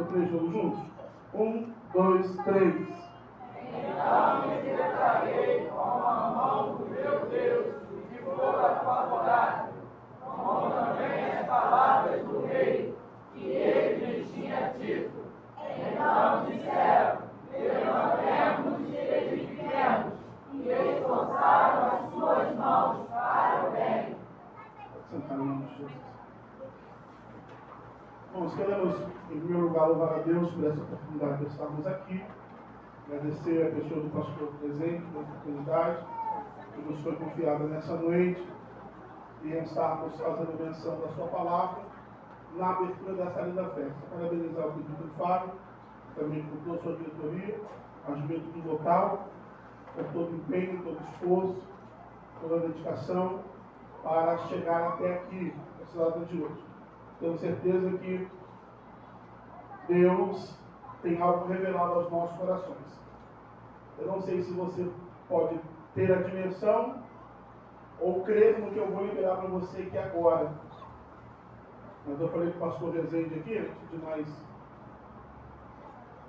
no 3, todos juntos? 1, 2, 3. Então me libertarei com a mão do meu Deus, e por a sua vontade, como também as palavras do rei, que ele me tinha dito. Então disseram: levantemos e edifiquemos, e esforçaram as suas mãos para o bem. Sentar em nome de Jesus. Nós queremos, em primeiro lugar, louvar a Deus por essa oportunidade de estarmos aqui. Agradecer a pessoa do pastor presente, pela oportunidade que nos foi confiada nessa noite e estarmos fazendo menção da sua palavra na abertura dessa linda festa. Parabenizar o pedido do Fábio, também por toda a sua diretoria, a juventude do local, por todo o empenho, todo o esforço, toda a dedicação para chegar até aqui, nessa data de hoje. Tenho certeza que Deus tem algo revelado aos nossos corações. Eu não sei se você pode ter a dimensão ou crer no que eu vou liberar para você aqui agora. Mas eu falei com o pastor Rezende aqui, antes de nós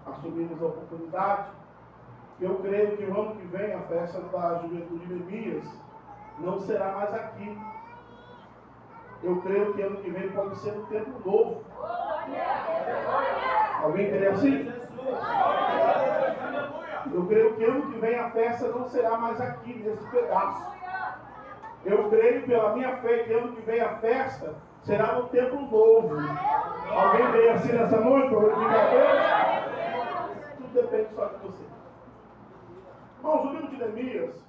assumirmos a oportunidade, que eu creio que o ano que vem a festa da Juventude Neemias não será mais aqui. Eu creio que ano que vem pode ser um tempo novo. Alguém crê assim? Eu creio que ano que vem a festa não será mais aqui, nesse pedaço. Eu creio pela minha fé que ano que vem a festa será no templo novo. Alguém crê assim nessa noite para glorificar a Deus? Tudo depende só de você. Irmãos, o livro de Neemias,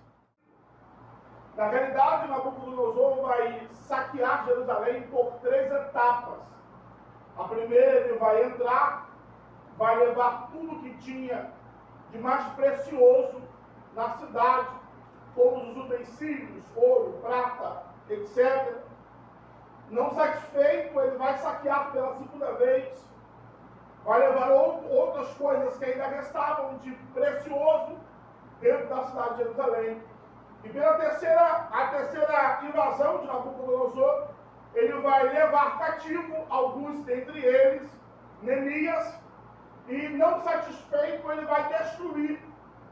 na realidade, Nabucodonosor vai saquear Jerusalém por 3 etapas. A primeira, ele vai entrar, vai levar tudo que tinha de mais precioso na cidade, todos os utensílios, ouro, prata, etc. Não satisfeito, ele vai saquear pela segunda vez, vai levar outras coisas que ainda restavam de precioso dentro da cidade de Jerusalém. E pela terceira invasão de Nabucodonosor, ele vai levar cativo alguns dentre eles, Neemias, e não satisfeito, ele vai destruir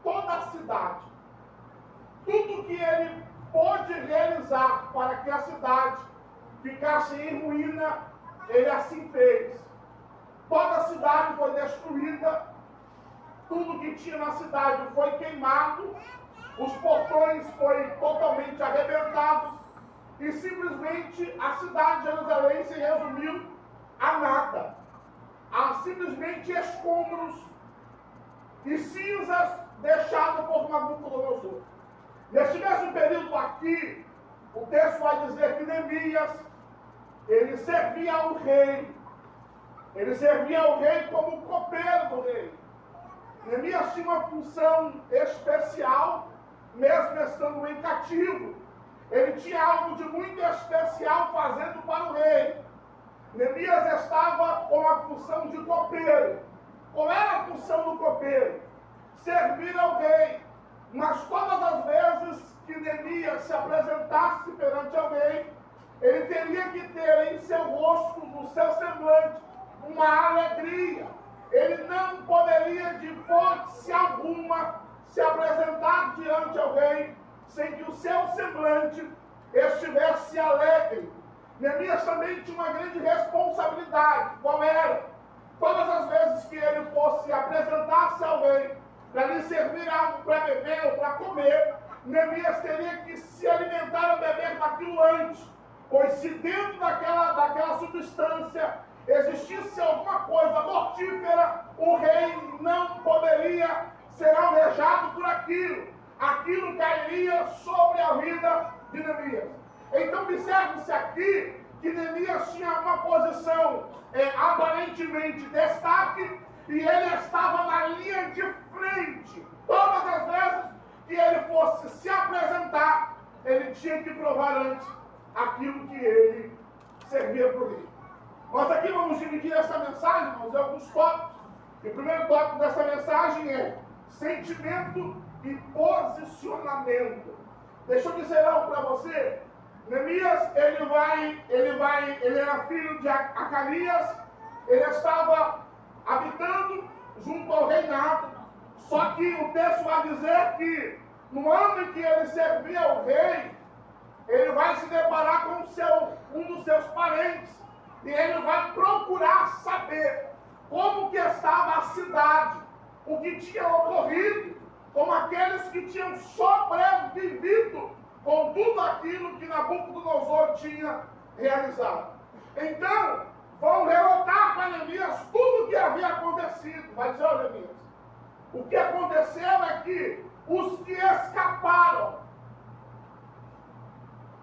toda a cidade. Tudo que ele pôde realizar para que a cidade ficasse em ruína, ele assim fez. Toda a cidade foi destruída, tudo que tinha na cidade foi queimado, os portões foram totalmente arrebentados e simplesmente a cidade de Jerusalém se resumiu a nada. A simplesmente escombros e cinzas deixadas por Nabucodonosor. Nesse mesmo período aqui, o texto vai dizer que Neemias, ele servia ao rei. Ele servia ao rei como copeiro do rei. Neemias tinha uma função especial, mesmo estando em cativo. Ele tinha algo de muito especial fazendo para o rei. Neemias estava com a função de copeiro. Qual era a função do copeiro? Servir ao rei. Mas todas as vezes que Neemias se apresentasse perante o rei, ele teria que ter em seu rosto, no seu semblante, uma alegria. Ele não poderia, de hipótese alguma, se apresentar diante ao rei sem que o seu semblante estivesse alegre. Neemias também tinha uma grande responsabilidade. Qual era? Todas as vezes que ele fosse apresentar-se ao rei para lhe servir algo para beber ou para comer, Neemias teria que se alimentar ou beber daquilo antes, pois se dentro daquela substância existisse alguma coisa mortífera, o rei não poderia ser alvejado por aquilo. Aquilo cairia sobre a vida de Neemias. Então observe-se aqui que Neemias tinha uma posição aparentemente destaque e ele estava na linha de frente. Todas as vezes que ele fosse se apresentar, ele tinha que provar antes aquilo que ele servia para o rei. Nós aqui vamos dividir essa mensagem, irmãos, em alguns tópicos. E o primeiro tópico dessa mensagem é sentimento e posicionamento. Deixa eu dizer algo para você. Neemias, ele era filho de Acalias, ele estava habitando Só que o texto vai dizer que no ano em que ele servia o rei, ele vai se deparar com um dos seus parentes. E ele vai procurar saber como que estava a cidade, o que tinha ocorrido, como aqueles que tinham sobrevivido com tudo aquilo que Nabucodonosor tinha realizado. Então, vão relatar para Neemias tudo o que havia acontecido. Vai dizer, olha, Neemias, o que aconteceu é que os que escaparam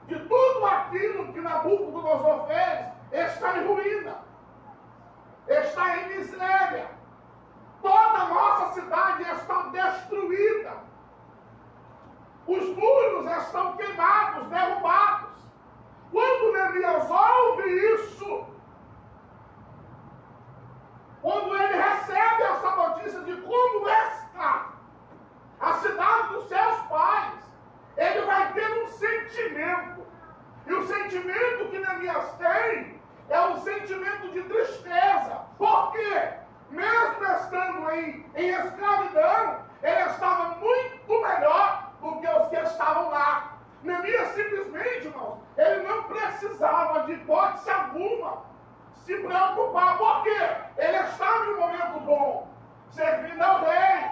de tudo aquilo que Nabucodonosor fez está em ruína, está em miséria. Toda a nossa cidade está destruída. Os muros estão queimados, derrubados. Quando Neemias ouve isso, quando ele recebe essa notícia de como está a cidade dos seus pais, ele vai ter um sentimento. E o sentimento que Neemias tem é um sentimento de tristeza. Por quê? Mesmo estando em escravidão, ele estava muito melhor do que os que estavam lá. Neemias simplesmente, irmãos, ele não precisava de hipótese alguma se preocupar. Por quê? Ele estava em um momento bom, servindo ao rei,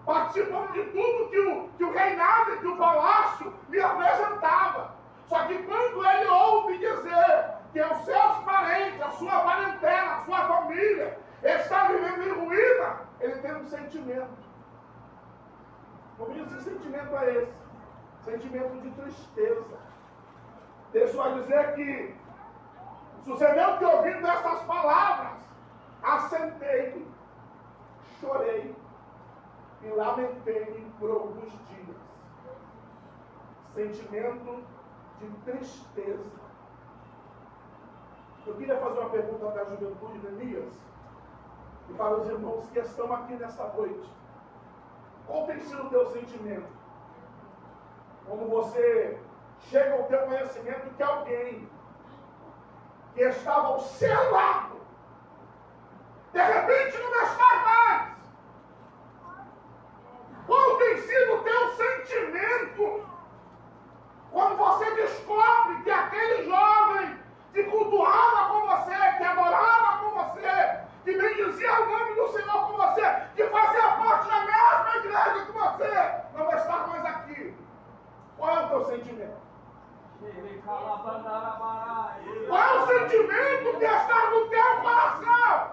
participando de tudo que o reinado e que o palácio lhe apresentava. Só que quando ele ouve dizer que os seus parentes, a sua parentela, a sua família está vivendo em ruína, ele tem um sentimento. Como diz, que sentimento é esse? Sentimento de tristeza. Deixa eu dizer que sucedeu que, ouvindo essas palavras, assentei-me, chorei e lamentei-me por alguns dias. Sentimento de tristeza. Eu queria fazer uma pergunta para a juventude, Neemias, e para os irmãos que estão aqui nessa noite. Qual tem sido o teu sentimento? Quando você chega ao teu conhecimento que alguém que estava ao seu lado, de repente não está mais. Qual tem sido o teu sentimento quando você descobre que aquele jovem que cultuava com você, que adorava com você, que bendizia o nome do Senhor com você, que fazia parte da mesma igreja que você, não está mais aqui? Qual é o teu sentimento? Qual é o sentimento que está no teu coração?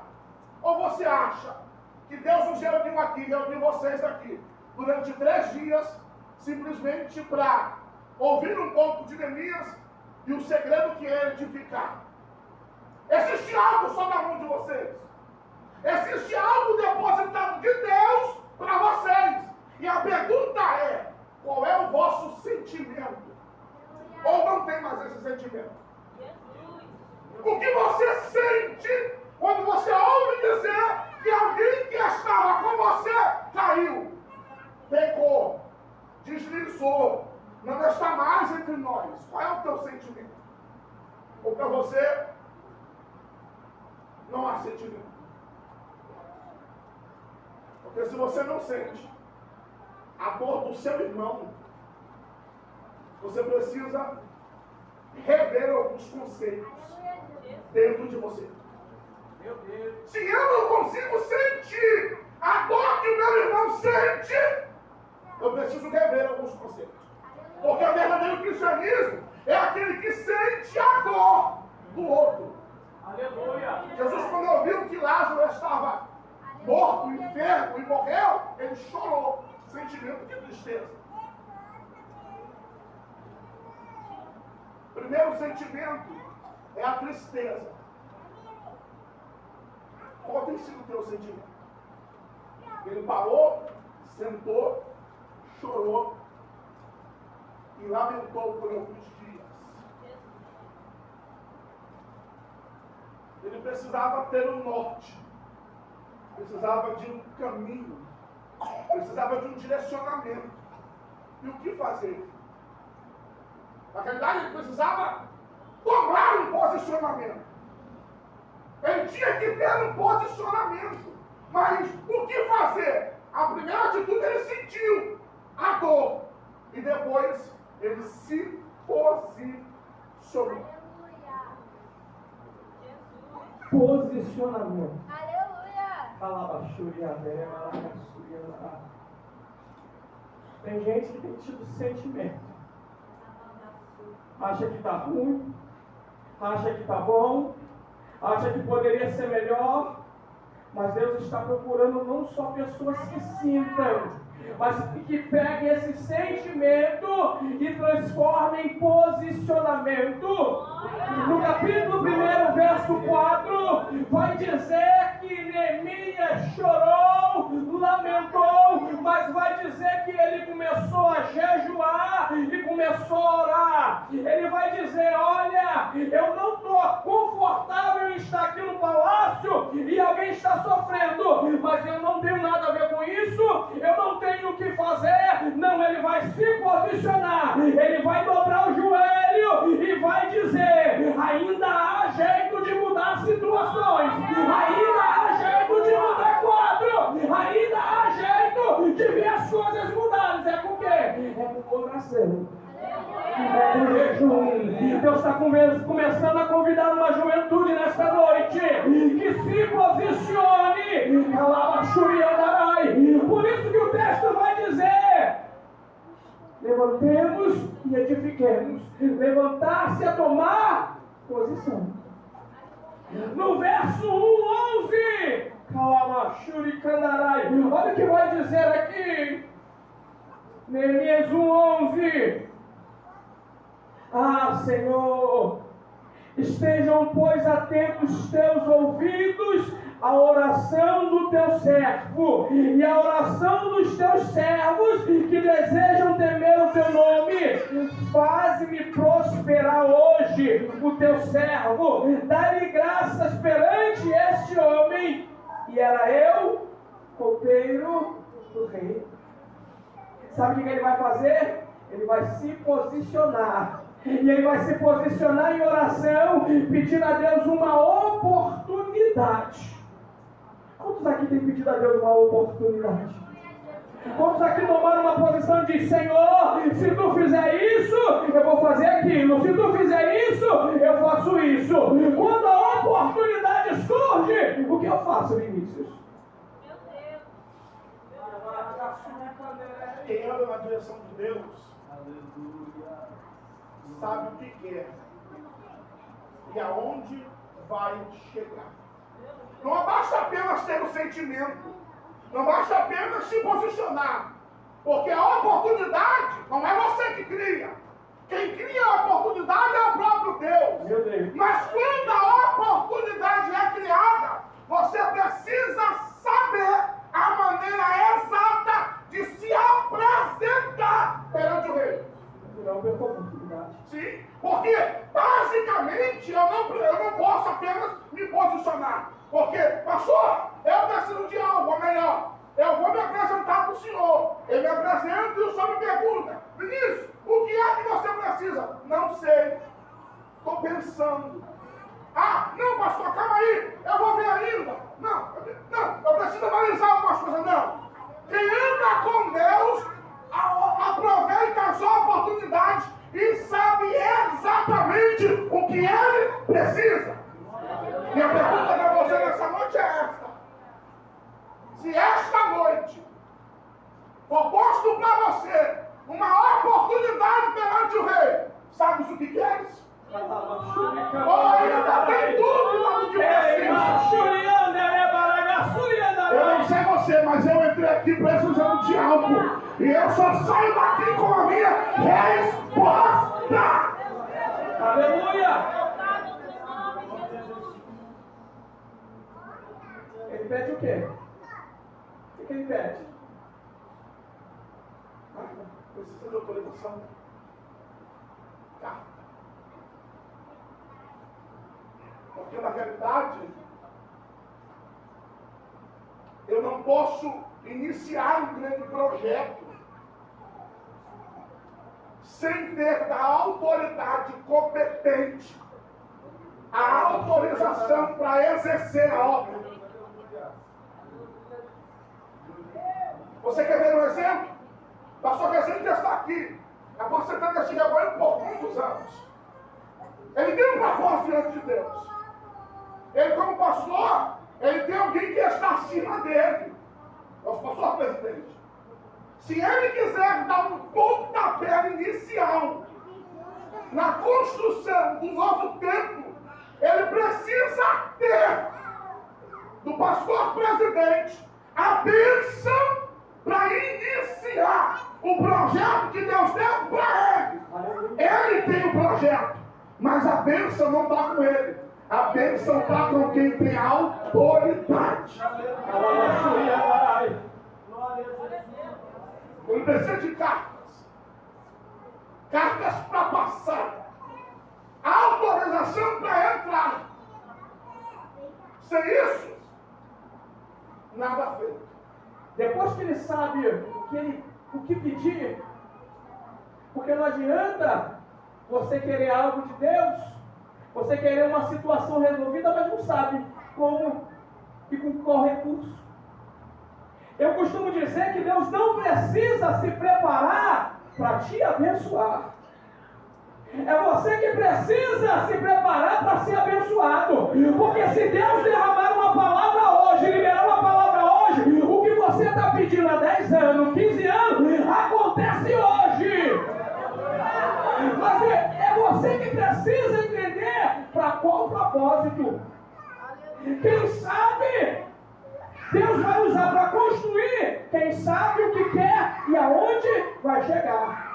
Ou você acha que Deus nos reuniu aqui, reuniu vocês aqui, durante 3 dias, simplesmente para ouvir um pouco de Neemias e o segredo que é edificar? Existe algo sobre a mão de vocês. Existe algo depositado de Deus para vocês. E a pergunta é, qual é o vosso sentimento? Ou não tem mais esse sentimento? O que você sente quando você ouve dizer que alguém que estava com você caiu, pecou, deslizou, não está mais entre nós? Qual é o teu sentimento? Ou para você não há sentimento? Porque se você não sente a dor do seu irmão, você precisa rever alguns conceitos dentro de você. Se eu não consigo sentir a dor que o meu irmão sente, eu preciso rever alguns conceitos. Porque o verdadeiro cristianismo é aquele que sente a dor do outro. Aleluia! Jesus, quando ouviu que Lázaro estava morto, enfermo e morreu, ele chorou. Sentimento de tristeza. Primeiro sentimento é a tristeza. Qual tem sido o teu sentimento? Ele parou, sentou, chorou e lamentou por alguns dias. Ele precisava ter um norte, precisava de um caminho, precisava de um direcionamento. E o que fazer? Na realidade, ele precisava tomar um posicionamento. Ele tinha que ter um posicionamento. Mas o que fazer? A primeira atitude depois ele se posicionou. Posicionamento. Aleluia. Tem gente que tem tido sentimento. Acha que está ruim, acha que está bom, acha que poderia ser melhor, mas Deus está procurando não só pessoas que sintam, mas que peguem esse sentimento e transformem em posicionamento. No capítulo 1, verso 4, vai dizer que Neemias chorou, lamentou, mas vai dizer que ele começou a jejuar e começou a orar. Ele vai dizer: olha, eu não estou confortável em estar aqui no palácio e alguém está sofrendo, mas eu não tenho nada a ver com isso, eu não tenho o que fazer. Não, ele vai se posicionar, ele vai dobrar o joelho e vai dizer: ainda há jeito de mudar situações, ainda há jeito de mudar quadro, ainda há jeito de ver as coisas mudarem. É com quê? É com oração, é com jejum. Deus está começando a convidar uma juventude nesta noite que se posicione. Por isso que o texto vai dizer: levantemos e edifiquemos. Levantar-se a tomar posição. No verso 11, olha o que vai dizer aqui, Neemias 1:11. Ah, Senhor, estejam, pois, atentos teus ouvidos à oração do teu servo e à oração dos teus servos que desejam temer o teu nome. Faze-me prosperar hoje o teu servo. Dá-lhe graças perante este homem. E era eu, copeiro do rei. Sabe o que ele vai fazer? Ele vai se posicionar. E ele vai se posicionar em oração, pedindo a Deus uma oportunidade. Quantos aqui têm pedido a Deus uma oportunidade? Quantos aqui tomaram uma posição e dizem: Senhor, se tu fizer isso, eu vou fazer aquilo. Se tu fizer isso, eu faço isso. Quando a oportunidade surge, o que eu faço, Vinícius? Meu Deus. Quem anda na direção de Deus sabe o que quer e aonde vai chegar. Não basta apenas ter o sentimento, não basta apenas se posicionar, porque a oportunidade não é você que cria. Quem cria a oportunidade é o próprio Deus. Meu Deus. Mas quando a oportunidade é criada, você precisa saber a maneira exata de se apresentar perante o rei. Não perca a oportunidade. Sim, porque basicamente eu não posso apenas me posicionar. Porque, pastor, eu preciso de algo, ou melhor, eu vou me apresentar para o senhor. Eu me apresento e o senhor me pergunta: Vinícius, o que é que você precisa? Não sei, estou pensando. Ah, não, pastor, calma aí, eu vou ver ainda. Não, eu preciso analisar algumas coisas. Não, quem anda com Deus aproveita as oportunidades e sabe exatamente o que ele precisa. Minha pergunta para você nessa noite é esta: se esta noite for posto para você uma oportunidade perante o rei, sabes o que queres? Ou ainda tem dúvida do que precisa? Eu não sei você, mas eu entrei aqui precisando de algo. E eu só saio daqui com a minha resposta. Aleluia! Ele pede o quê? O que ele pede? Precisa de autorização. Tá. Porque na realidade eu não posso iniciar um grande projeto sem ter da autoridade competente a autorização para exercer a obra. Você quer ver um exemplo? Pastor Rezende já está aqui. Apostentado chega agora por muitos anos. Ele tem um propósito diante de Deus. Ele, como pastor, ele tem alguém que está acima dele. É o pastor presidente. Se ele quiser dar um pontapé inicial na construção do novo templo, ele precisa ter do pastor presidente a bênção para iniciar o projeto que Deus deu para ele. Ele tem o projeto, mas a bênção não está com ele. A bênção está com quem tem autoridade. Ele precisa de cartas. Cartas para passar. Autorização para entrar. Sem isso, nada feito. Depois que ele sabe o que pedir, porque não adianta você querer algo de Deus, você querer uma situação resolvida, mas não sabe como e com qual recurso. Eu costumo dizer que Deus não precisa se preparar para te abençoar. É você que precisa se preparar para ser abençoado. Porque se Deus derramar uma palavra hoje, liberar uma palavra hoje, o que você está pedindo há 10 anos, 15 anos, acontece hoje. Mas é você que precisa entender para qual propósito. Quem sabe Deus vai usar para construir. Quem sabe o que quer e aonde vai chegar.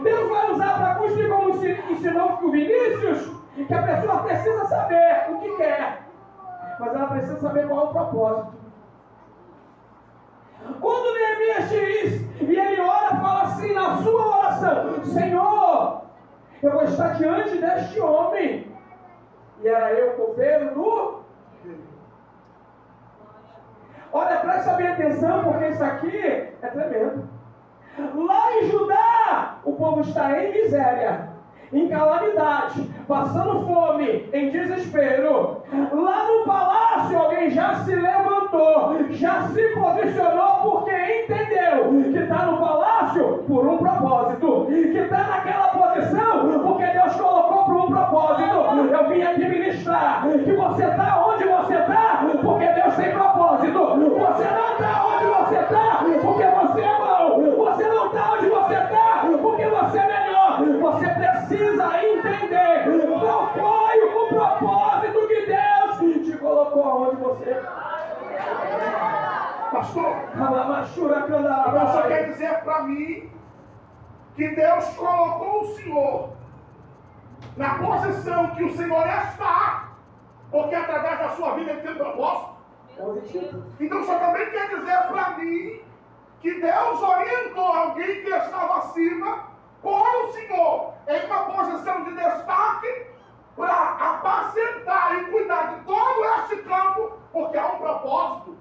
Deus vai usar para construir, como ensinou o Vinícius, que a pessoa precisa saber o que quer, mas ela precisa saber qual é o propósito. Quando Neemias diz, e ele ora e fala assim na sua oração: Senhor, eu vou estar diante deste homem. E era eu, copeiro do... Olha, presta bem atenção, porque isso aqui é tremendo. Lá em Judá, o povo está em miséria, em calamidade, passando fome, em desespero. Lá no palácio, alguém já se levantou, já se posicionou, porque entendeu que está no palácio por um propósito, que está naquela posição porque Deus colocou por um propósito. Eu vim aqui ministrar que você está onde você está porque Deus tem propósito. Você não está onde você está porque você é bom. Você não está onde você está porque você é melhor. Você precisa entender qual foi o propósito que Deus te colocou onde você está. Pastor, eu só quero dizer para mim que Deus colocou o Senhor na posição que o Senhor está, porque através da sua vida ele tem um propósito. Então só também quer dizer para mim que Deus orientou alguém que estava acima por o Senhor em uma posição de destaque para apacentar e cuidar de todo este campo, porque há um propósito.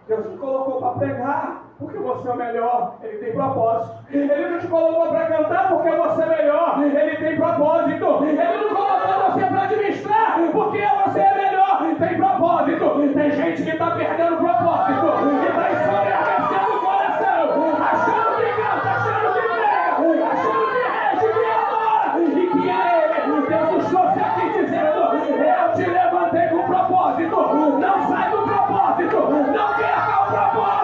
Deus te colocou para pregar porque você é o melhor, Ele tem propósito. Ele não te colocou para cantar porque você é melhor, Ele tem propósito. Ele não colocou você para administrar porque você é melhor, tem propósito. Tem gente que está perdendo o propósito e está ensoberbecendo o coração, achando que canta, achando que prega, achando que rege, que adora e que é Ele. Deus trouxe aqui dizendo: eu te levantei com propósito. Não sai do propósito, não perca o propósito.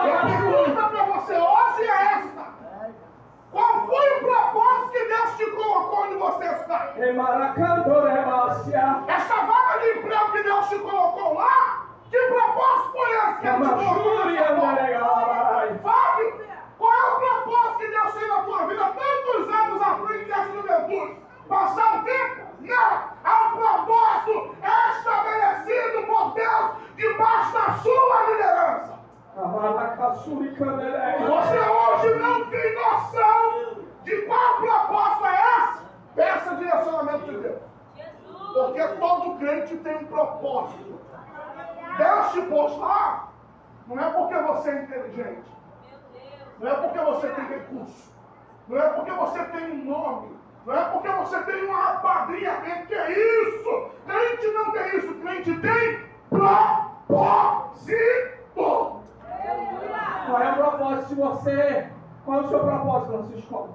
A pergunta para você hoje é esta: qual foi o propósito que Deus te colocou onde você está? Essa vaga de emprego que Deus te colocou lá, que propósito foi esse que Ele te colocou nessa vaga? Fábio, qual é o propósito que Deus tem na tua vida tantos anos à frente da juventude? Passar o tempo? Não! Há um propósito estabelecido por Deus debaixo da sua liderança. Você hoje não tem noção de qual propósito é esse? Peça direcionamento de Deus. Porque todo crente tem um propósito. Deus te pôs lá, não é porque você é inteligente, não é porque você tem recurso, não é porque você tem um nome, não é porque você tem uma apadrinhamento. Que é isso? Crente não tem isso, crente tem propósito. propósito na sua escola?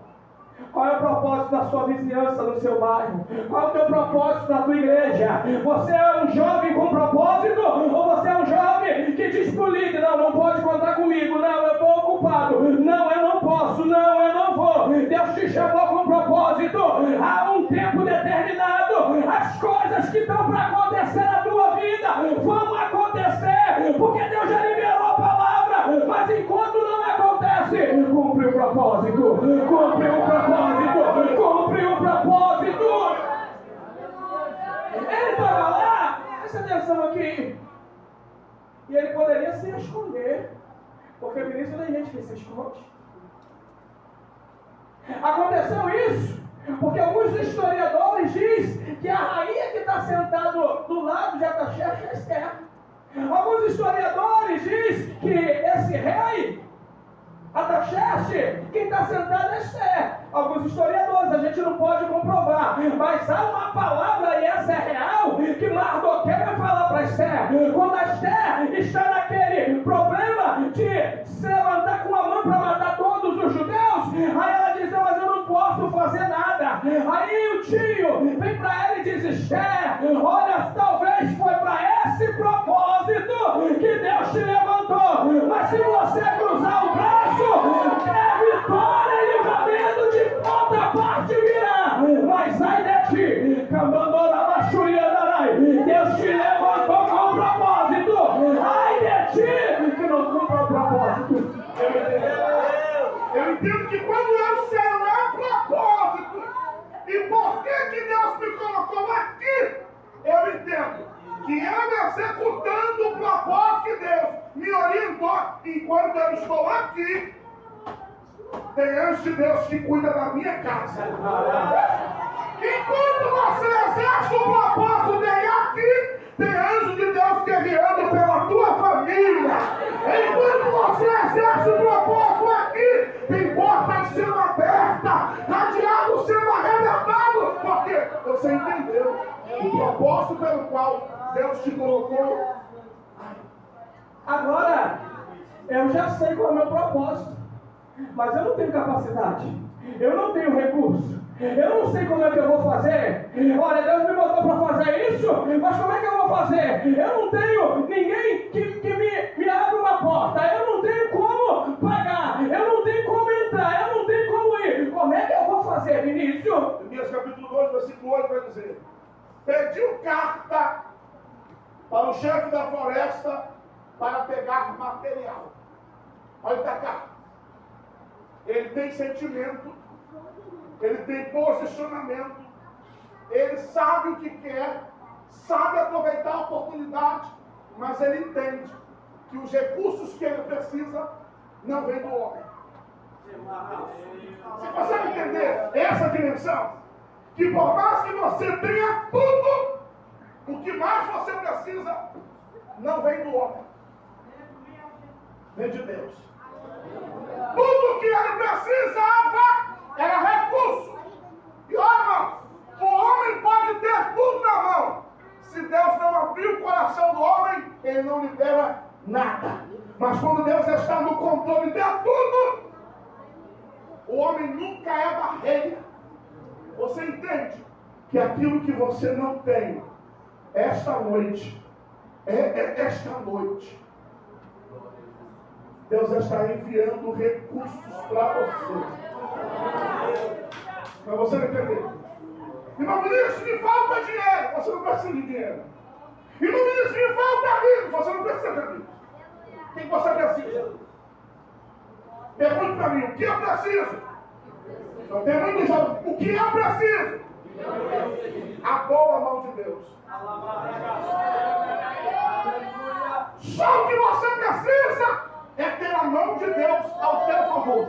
Qual é o propósito da sua vizinhança no seu bairro? Qual é o teu propósito na tua igreja? Você é um jovem com propósito? Ou você é um jovem que diz para o líder, não pode contar comigo, não, eu estou ocupado, não, eu não posso, não, eu não vou. Deus te chamou com propósito. Há um tempo determinado. As coisas que estão para acontecer na tua vida vão acontecer, porque Deus já liberou a palavra, mas enquanto não acontece, cumpre o propósito, cumpre o propósito, cumpre o propósito. Ele estava lá, presta atenção aqui, e ele poderia se esconder, porque no início tem gente que se esconde. Aconteceu isso porque alguns historiadores dizem que a rainha que está sentada do lado de Ataxerxes é Esther. Alguns historiadores dizem que esse rei Ataxerxes, quem está sentado é Esther. Alguns historiadores, a gente não pode comprovar, mas há uma palavra, e essa é real, que Mardoqueu vai falar para Esther. Quando a Esther está naquele problema de se levantar com a mão para matar todos os judeus, aí ela diz, não, mas eu não posso fazer nada. Aí o tio vem para ela e diz, Esther, olha, talvez foi para esse propósito que Deus te levantou, mas se você cruzar o braço, é vitória e livramento de toda parte virá. Mas ai de ti, Deus te levantou com propósito. Ai de ti, que não cumpra o propósito. Eu entendo que quando eu sei o propósito e por que Deus me colocou aqui, eu entendo que eu executando o propósito que Deus me orientou enquanto eu estou aqui, tem anjo de Deus que cuida da minha casa. Enquanto você exerce o propósito dele aqui, tem anjo de Deus guerreando pela tua família. Enquanto você exerce o propósito aqui, tem portas sendo abertas, cadeado sendo arrebentado, porque você entendeu o propósito pelo qual Deus te colocou. Agora, eu já sei qual é o meu propósito, mas eu não tenho capacidade, eu não tenho recurso, eu não sei como é que eu vou fazer. Olha, Deus me botou para fazer isso, mas como é que eu vou fazer? Eu não tenho ninguém que me abra uma porta, eu não tenho como pagar, eu não tenho como entrar, eu não tenho como ir. Como é que eu vou fazer, Vinícius? Jeremias capítulo 2, versículo 8 vai dizer: pediu carta para o chefe da floresta para pegar material. Olha para cá. Ele tem sentimento, ele tem posicionamento, ele sabe o que quer, sabe aproveitar a oportunidade, mas ele entende que os recursos que ele precisa não vêm do homem. Você consegue entender essa dimensão? Que por mais que você tenha tudo, o que mais você precisa não vem do homem, vem de Deus. Tudo que ele precisava era recurso. E olha, irmão, o homem pode ter tudo na mão. Se Deus não abrir o coração do homem, ele não libera nada. Mas quando Deus está no controle de tudo, o homem nunca é barreira. Você entende que aquilo que você não tem, esta noite, Deus está enviando recursos para você. Para você entender. Irmão Vinícius, me falta dinheiro. Você não precisa de dinheiro. Irmão Vinícius, me falta amigos. Você não precisa de amigos. O que você precisa? Pergunte para mim, o que eu preciso? Então tem muitos jovens. O que eu preciso? A boa mão de Deus. Só o que você precisa é ter a mão de Deus ao teu favor.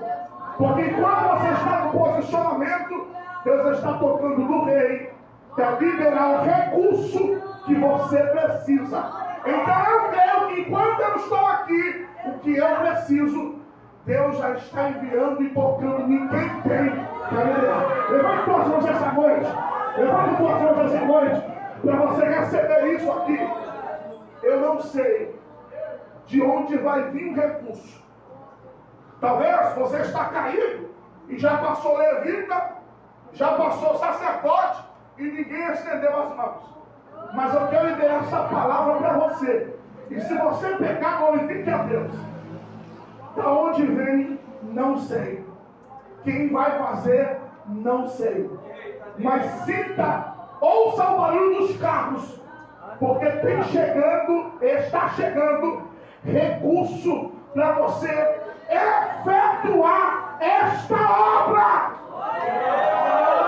Porque enquanto você está no posicionamento, Deus está tocando no rei para liberar o recurso que você precisa. Então eu creio que enquanto eu estou aqui, o que eu preciso, Deus já está enviando e tocando. Ninguém tem para liberar. Levante tuas mãos essa noite. Levante tuas mãos essa noite para você receber isso aqui. Eu não sei de onde vai vir o recurso. Talvez você está caído E já passou levita, já passou sacerdote, e ninguém estendeu as mãos. Mas eu quero liberar essa palavra para você. E se você pegar, glorifique a Deus. Da onde vem, não sei. Quem vai fazer, não sei. Mas sinta, ouça o barulho dos carros. Porque está chegando recurso para você efetuar esta obra.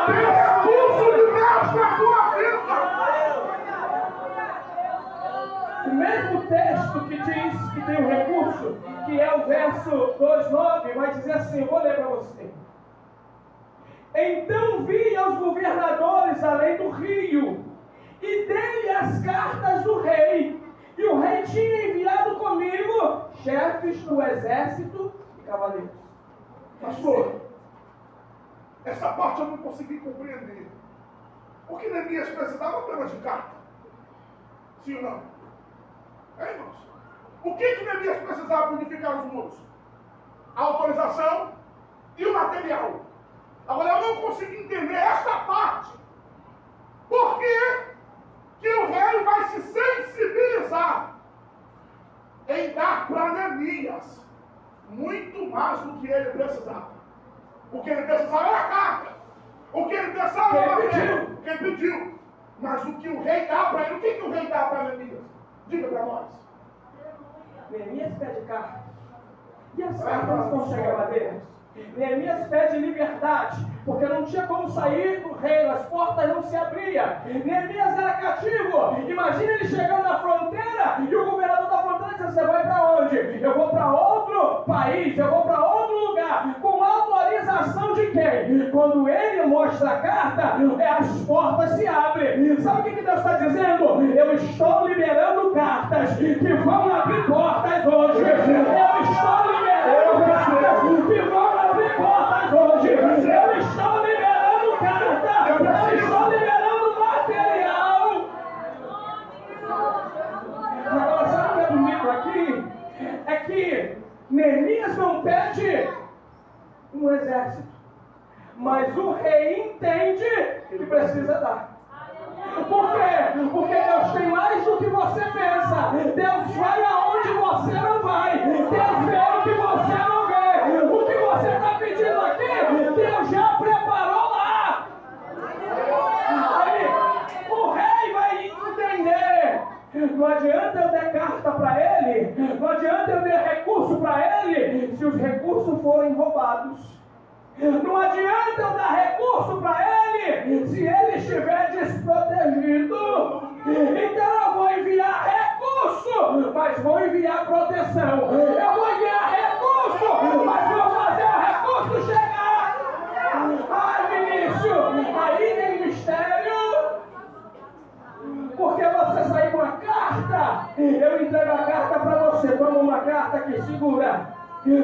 Tem recurso de Deus na tua vida. O mesmo texto que diz que tem um recurso, que é o verso 2:9, vai dizer assim, eu vou ler para você. Então vi aos governadores além do rio, e dei-lhe as cartas do rei, e o rei tinha enviado comigo chefes do exército e cavaleiros. Pastor, essa parte eu não consegui compreender. O que Neemias precisava apenas de carta? Sim ou não? É, irmãos? O que Neemias precisava para unificar os muros? A autorização e o material. Agora eu não consegui entender essa parte. Por que o rei vai se sensibilizar em dar para Neemias muito mais do que ele precisava? O que ele precisava era a carta. O que ele precisava era o papel. O que ele pediu. Mas o que o rei dá para ele, o que o rei dá para Neemias? Diga para nós. Neemias pede carta. E as cartas conseguem a madeira. Neemias pede liberdade, porque não tinha como sair do reino, as portas não se abriam. Neemias era cativo. Imagina ele chegando na fronteira e o governador da fronteira disse: você vai para onde? Eu vou para outro país, eu vou para outro lugar. Com autorização de quem? Quando ele mostra a carta, as portas se abrem. Sabe o que Deus está dizendo? Eu estou liberando cartas que vão abrir portas hoje. Eu estou liberando cartas que vão abrir portas hoje. Eu estou liberando carta. Eu estou liberando material. Agora, sabe o que é bonito aqui? É que Neemias não pede um exército, mas o rei entende que precisa dar. Por quê? Porque Deus tem mais do que você pensa. Deus vai aonde você não vai. Deus vê o que você não vê. O que você está pedindo aqui, Deus já preparou lá. Aí, o rei vai entender. Não adianta eu dar carta para ele, não adianta eu dar recurso para ele, se os recursos forem roubados. Não adianta eu dar recurso para ele, se ele estiver desprotegido. Então eu vou enviar recurso, mas vou enviar proteção. Eu vou enviar recurso, mas vou fazer o recurso chegar. Ai, Vinícius, aí tem mistério. Porque você sair com uma carta, eu entrego a carta para você. Toma uma carta aqui, segura.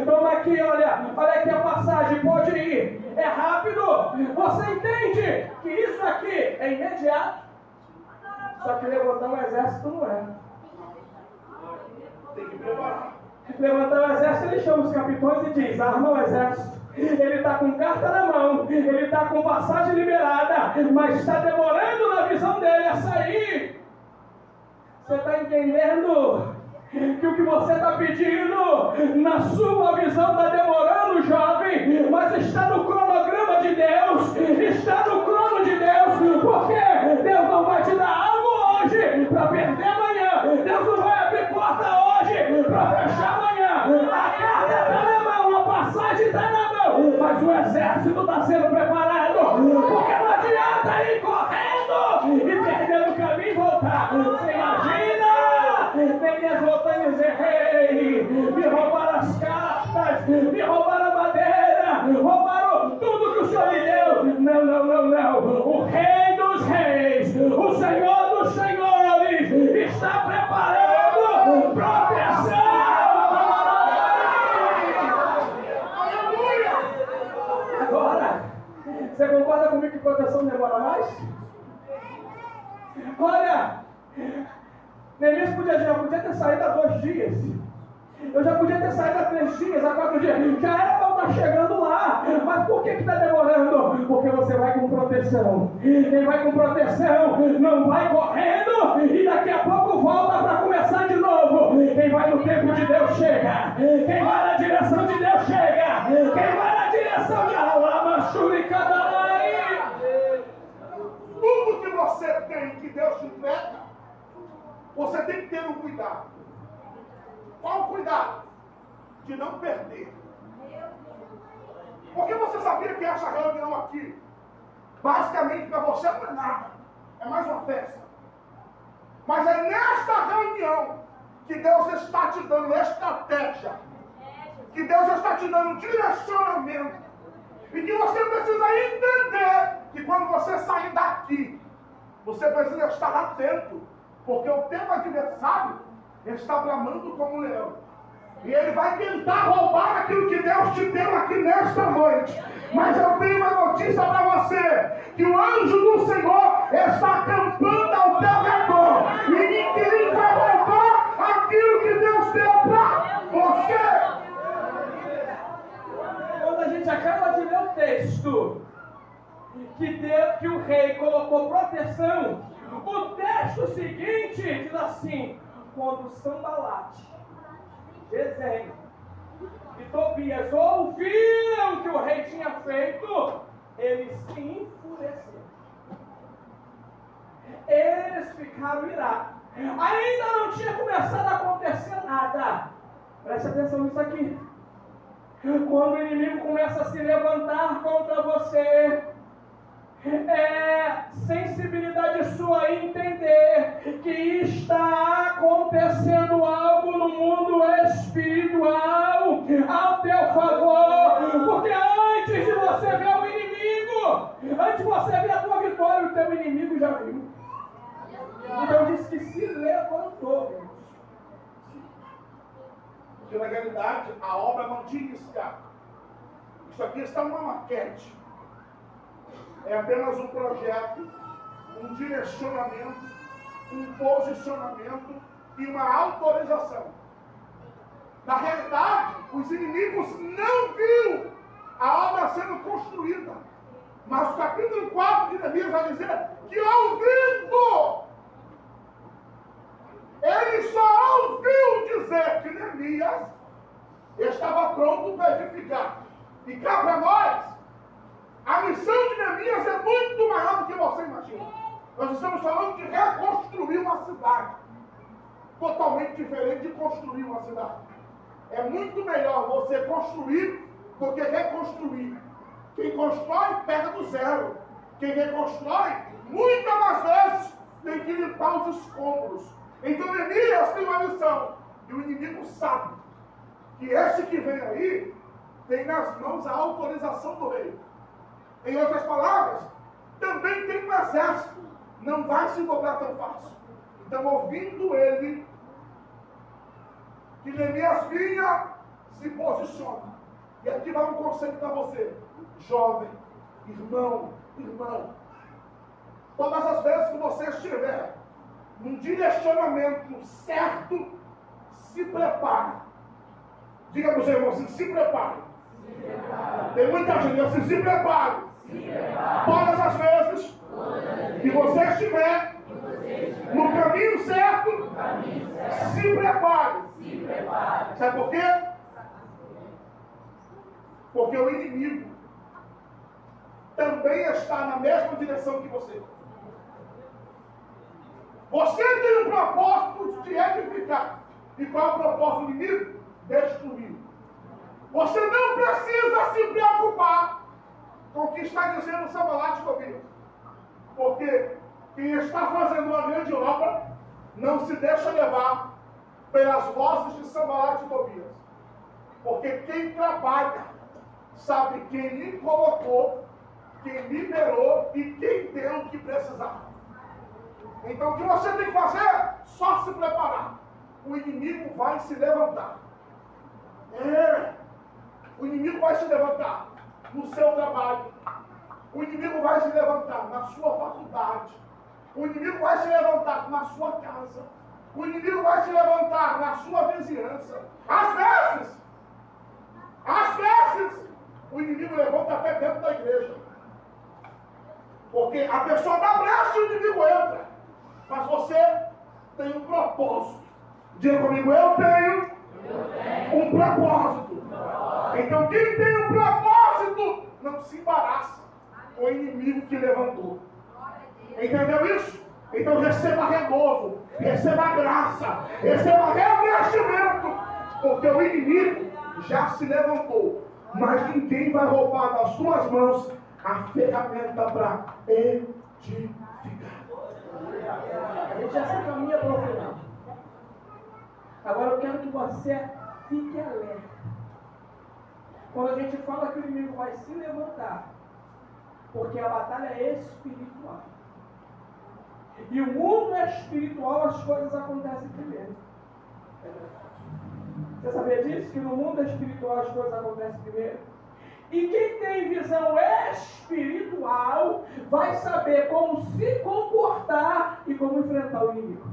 Toma aqui, olha aqui a passagem, pode ir. É rápido. Você entende que isso aqui é imediato? Só que levantar um exército não é. Tem que preparar. Levantar o exército, ele chama os capitões e diz: arma o exército. Ele está com carta na mão, ele está com passagem liberada, mas está demorando na visão dele a sair. Você está entendendo que o que você está pedindo, na sua visão está demorando, jovem, mas está no cronograma de Deus, está no crono de Deus, porque Deus não vai te dar algo hoje para perder amanhã, Deus não vai abrir porta hoje para fechar amanhã. A carta está na mão, a passagem está na mão, mas o exército está sendo preparado, porque não adianta ir correndo e perder o caminho e voltar. Você imagina? Neemias voltando e dizer: rei, me roubaram as cartas, me roubaram a madeira, roubaram tudo que o Senhor me deu. Não. O Rei dos Reis, o Senhor dos Senhores, está preparando proteção. Agora, você concorda comigo que proteção demora mais? Olha, Neemias já podia ter saído há 2 dias. Eu já podia ter saído há 3 dias, há 4 dias. Já era para está chegando lá. Mas por que está demorando? Porque você vai com proteção. Quem vai com proteção não vai correndo e daqui a pouco volta para começar de novo. Quem vai no tempo de Deus chega. Quem vai na direção de Deus chega. Quem vai na direção de Alama Shurikadarai. Tudo que você tem, que Deus te entrega, você tem que ter um cuidado. Qual o cuidado? De não perder. Porque você sabia que essa reunião aqui, basicamente para você não é nada. É mais uma festa. Mas é nesta reunião que Deus está te dando estratégia. Que Deus está te dando direcionamento. E que você precisa entender que quando você sair daqui, você precisa estar atento. Porque o teu adversário está bramando como um leão. E ele vai tentar roubar aquilo que Deus te deu aqui nesta noite. Mas eu tenho uma notícia para você. Que o anjo do Senhor está acampando ao teu redor. E ninguém vai roubar aquilo que Deus deu para você. Quando a gente acaba de ler o texto que o rei colocou proteção, o texto seguinte diz assim: quando Sambalate, Gesem e Tobias ouviram o que o rei tinha feito, eles se enfureceram. Eles ficaram irados. Ainda não tinha começado a acontecer nada. Preste atenção nisso aqui. Quando o inimigo começa a se levantar contra você, é sensibilidade sua entender que está acontecendo algo no mundo espiritual ao teu favor. Porque antes de você ver o inimigo, antes de você ver a tua vitória, o teu inimigo já viu. Então diz que se levantou. Porque na realidade a obra não tinha iniciado. Isso aqui está uma maquete. É apenas um projeto, um direcionamento, um posicionamento e uma autorização. Na realidade, os inimigos não viram a obra sendo construída. Mas o capítulo 4 de Neemias vai dizer que ouvindo, ele só ouviu dizer que Neemias estava pronto para edificar. E cá para nós, a missão de Neemias é muito maior do que você imagina. Nós estamos falando de reconstruir uma cidade. Totalmente diferente de construir uma cidade. É muito melhor você construir do que reconstruir. Quem constrói, pega do zero. Quem reconstrói, muitas das vezes, tem que limpar os escombros. Então Neemias tem uma missão. E o inimigo sabe que esse que vem aí tem nas mãos a autorização do rei. Em outras palavras, também tem um exército. Não vai se dobrar tão fácil. Então, ouvindo ele, que Neemias vinha, se posiciona. E aqui vai um conselho para você, jovem, irmão, irmã. Todas as vezes que você estiver num direcionamento certo, se prepare. Diga para os irmãos assim, se prepare. Tem muita gente assim, se prepare. Todas as vezes que você estiver no caminho certo, se prepare. Sabe por quê? Porque o inimigo também está na mesma direção que você. Você tem um propósito de edificar. E qual é o propósito do inimigo? Destruir. Você não precisa se preocupar com o que está dizendo Sambalate e Tobias. Porque quem está fazendo uma grande obra não se deixa levar pelas vozes de Sambalate e Tobias. Porque quem trabalha sabe quem lhe colocou, quem liberou e quem deu o que precisava. Então o que você tem que fazer? Só se preparar. O inimigo vai se levantar. O inimigo vai se levantar no seu trabalho. O inimigo vai se levantar na sua faculdade. O inimigo vai se levantar na sua casa. O inimigo vai se levantar na sua vizinhança. Às Às vezes, o inimigo levanta até dentro da igreja. Porque a pessoa dá brecha e o inimigo entra. Mas você tem um propósito. Diga comigo, eu tenho um propósito. Então quem tem um propósito não se embaraça com o inimigo que levantou. Entendeu isso? Então receba renovo, receba graça, receba revestimento, porque o inimigo já se levantou, mas ninguém vai roubar das tuas mãos a ferramenta para edificar. A gente já se caminha para o final. Agora eu quero que você fique alerta. Quando a gente fala que o inimigo vai se levantar, porque a batalha é espiritual. E o mundo é espiritual, as coisas acontecem primeiro. Você sabia disso? Que no mundo espiritual as coisas acontecem primeiro? E quem tem visão espiritual vai saber como se comportar e como enfrentar o inimigo.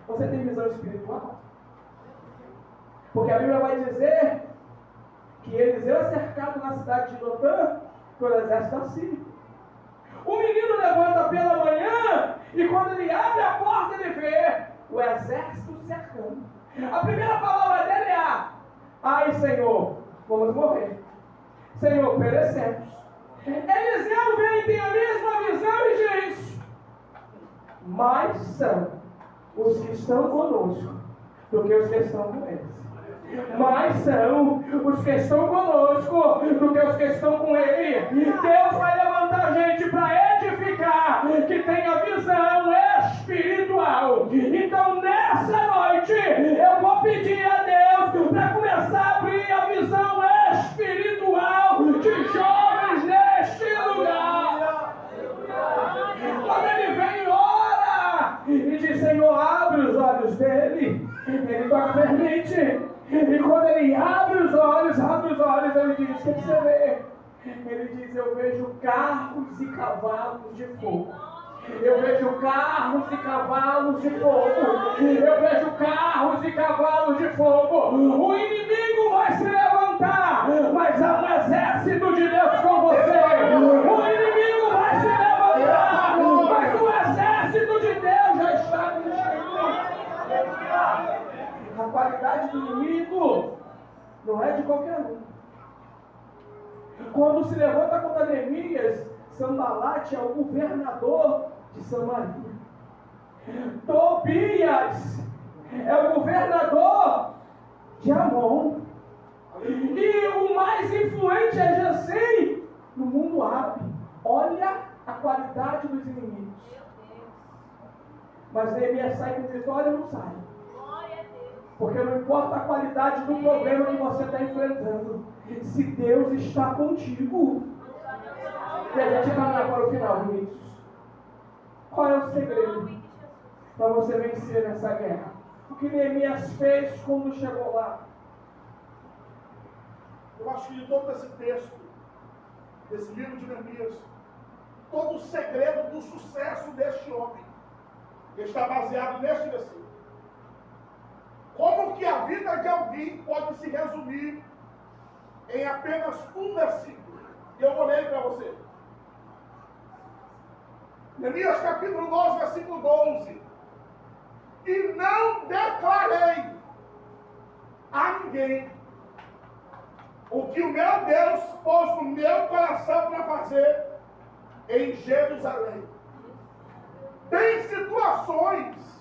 Você tem visão espiritual? Porque a Bíblia vai dizer que Eliseu é cercado na cidade de Dotã pelo exército da Síria. O menino levanta pela manhã e quando ele abre a porta ele vê o exército cercando. A primeira palavra dele é: ai Senhor, vamos morrer. Senhor, perecemos. Eliseu vem, tem a mesma visão e diz: mais são os que estão conosco do que os que estão com eles. Mais são os que estão conosco do que os que estão com ele. Deus vai levantar gente para edificar, que tenha visão espiritual. Então nessa noite eu vou pedir a Deus para começar a abrir a visão espiritual de jovens neste lugar. Quando ele vem e ora e diz: Senhor, abre os olhos dele, ele não permite. E quando ele abre os olhos, ele diz: o que você vê? Ele diz: eu vejo carros e cavalos de fogo. Eu vejo carros e cavalos de fogo. Eu vejo carros e cavalos de fogo. O inimigo vai se levantar, mas há um exército de Deus com você. O inimigo vai se levantar, mas o exército de Deus já está contigo. A qualidade do inimigo não é de qualquer um. Quando se levanta contra Neemias, Sambalate é o governador de Samaria. Tobias é o governador de Amon. E o mais influente é Gesem no mundo árabe. Olha a qualidade dos inimigos. Mas Neemias sai com vitória ou não sai? Porque não importa a qualidade do problema que você está enfrentando, se Deus está contigo. E a gente caminha para o final, Vinícius. Qual é o segredo para você vencer nessa guerra? O que Neemias fez quando chegou lá? Eu acho que de todo esse texto, desse livro de Neemias, todo o segredo do sucesso deste homem está baseado neste versículo. Como que a vida de alguém pode se resumir em apenas um versículo? E eu vou ler para você. Neemias capítulo 12, versículo 12. E não declarei a ninguém o que o meu Deus pôs no meu coração para fazer em Jerusalém. Tem situações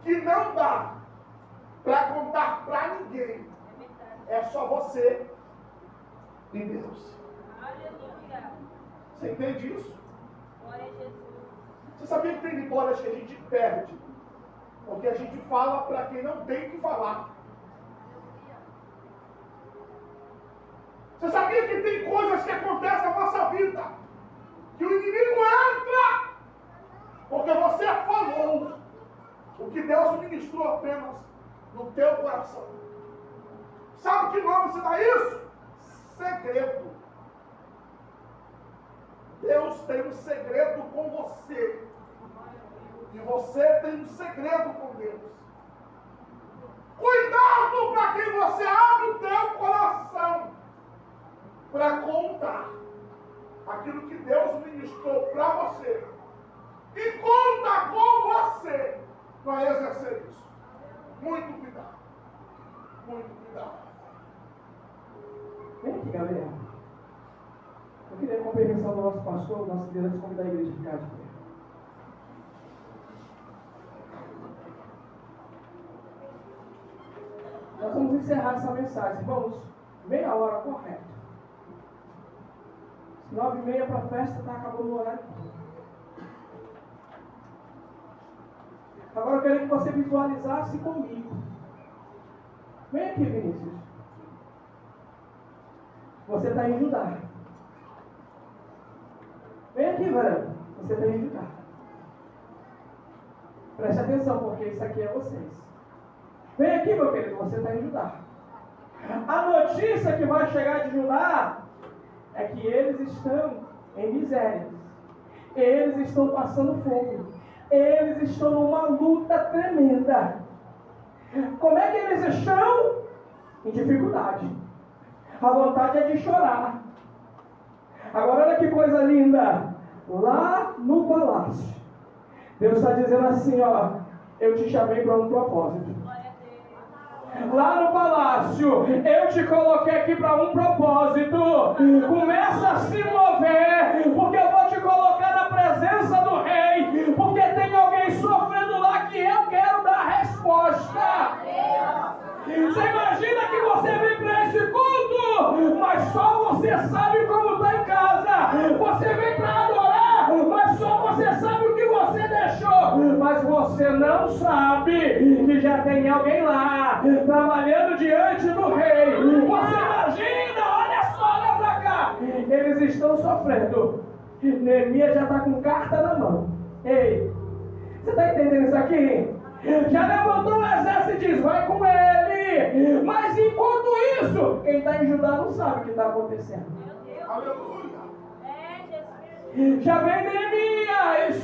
que não dá para contar para ninguém. É só você e Deus. Aleluia. Você entende isso? Glória a Jesus. Você sabia que tem vitórias que a gente perde? Porque a gente fala para quem não tem que falar. Você sabia que tem coisas que acontecem na nossa vida que o inimigo entra porque você falou o que Deus ministrou apenas no teu coração? Sabe que nome se dá isso? Segredo. Deus tem um segredo com você. E você tem um segredo com Deus. Cuidado você abre o teu coração para contar aquilo que Deus ministrou para você e conta com você para exercer isso. Muito cuidado. Muito cuidado. Vem aqui, galera. Eu queria, com a permissão do nosso pastor, nosso liderança, convidar a igreja a ficar de pé. Nós vamos encerrar essa mensagem. Vamos, meia hora correta. 9h30 para a festa, está acabando o horário. Agora eu queria que você visualizasse comigo. Vem aqui, Vinícius. Você está em Judá. Vem aqui, Varão. Você está em Judá. Preste atenção, porque isso aqui é vocês. Vem aqui, meu querido. Você está em Judá. A notícia que vai chegar de Judá é que eles estão em miséria. Eles estão passando fome. Eles estão numa luta tremenda. Como é que eles estão? Em dificuldade. A vontade é de chorar. Agora olha que coisa linda. Lá no palácio, Deus está dizendo assim, ó, eu te chamei para um propósito. Lá no palácio, eu te coloquei aqui para um propósito. Começa a se mover, porque eu vou te colocar na presença do rei, porque tem alguém sofrendo lá que eu quero dar resposta. Você imagina que você vem para esse culto, mas só você sabe como está em casa. Você vem para adorar, mas só você sabe o que você deixou. Mas você não sabe que já tem alguém lá, trabalhando diante do rei. Você imagina, olha só, olha para cá. Eles estão sofrendo. Neemias já está com carta na mão. Ei, você está entendendo isso aqui? Já levantou o exército e diz, vai com ele. Mas enquanto isso, quem está em Judá não sabe o que está acontecendo. Aleluia. Já vem Neemias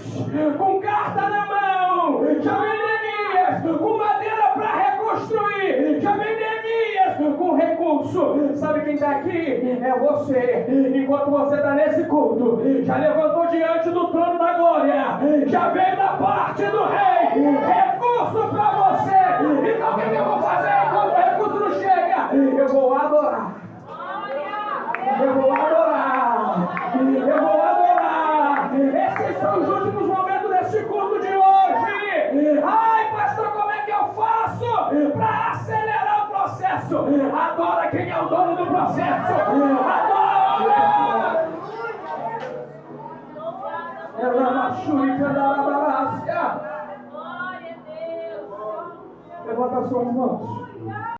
com carta na mão. Já vem Neemias com madeira para reconstruir. Já vem Neemias com recurso. Sabe quem está aqui? É você. Enquanto você está nesse culto, já levantou diante do trono da glória. Já veio da parte do rei recurso para você. Então o que eu vou fazer quando o recurso não chega? Eu vou adorar. Eu vou adorar. Eu vou adorar. Esses são os últimos momentos desse culto de hoje. Ai, pastor, como é que eu faço para acelerar o processo? Adora quem é o dono do processo. Adora. Ela machuca da labarácia. Levanta as suas mãos.